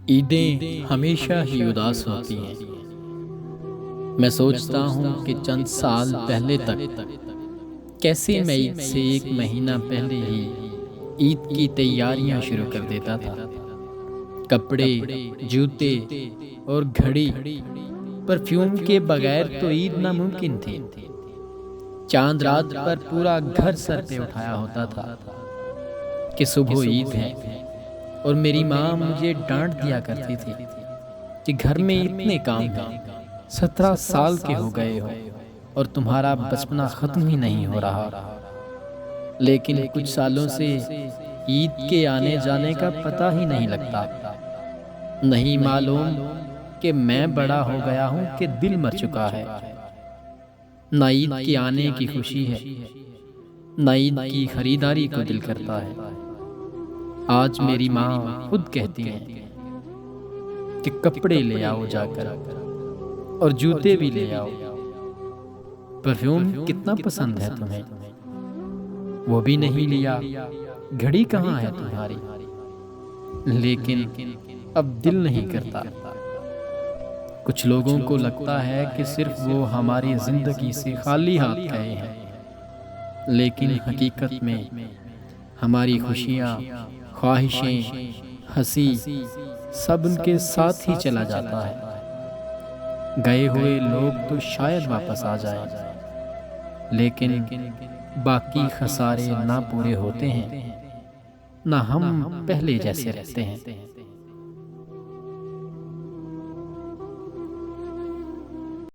ईदें हमेशा ही उदास होती हैं। मैं सोचता हूँ कि चंद साल पहले तक कैसे मैं ईद से एक महीना पहले ही ईद की तैयारियां शुरू कर देता था। कपड़े, जूते और घड़ी, परफ्यूम के बगैर तो ईद नामुमकिन थी। चांद रात पर पूरा घर सर पे उठाया होता था कि सुबह ईद है, और मेरी माँ मुझे डांट दिया करती थी कि घर में इतने काम हैं, 17 साल के हो गए हो और तुम्हारा बचपना खत्म ही नहीं हो रहा। लेकिन कुछ सालों से ईद के आने जाने का पता ही नहीं लगता। नहीं मालूम कि मैं बड़ा हो गया हूँ कि दिल मर चुका है। ना ईद के आने की खुशी है, ना ईद की खरीदारी को दिल करता है। आज मेरी माँ खुद कहती हैं कि कपड़े ले आओ जाकर और जूते भी ले आओ। परफ्यूम कितना पसंद है तुम्हें, वो भी नहीं लिया। घड़ी कहाँ है तुम्हारी, लेकिन अब दिल नहीं करता। कुछ लोगों को लगता है कि सिर्फ वो हमारी जिंदगी से खाली हाथ गए हैं, लेकिन हकीकत में हमारी खुशियाँ, ख्वाहिशें, हंसी सब उनके साथ ही चला जाता है। गए हुए लोग तो शायद वापस आ जाए, लेकिन बाकी खसारे ना पूरे होते हैं, ना हम पहले जैसे रहते हैं।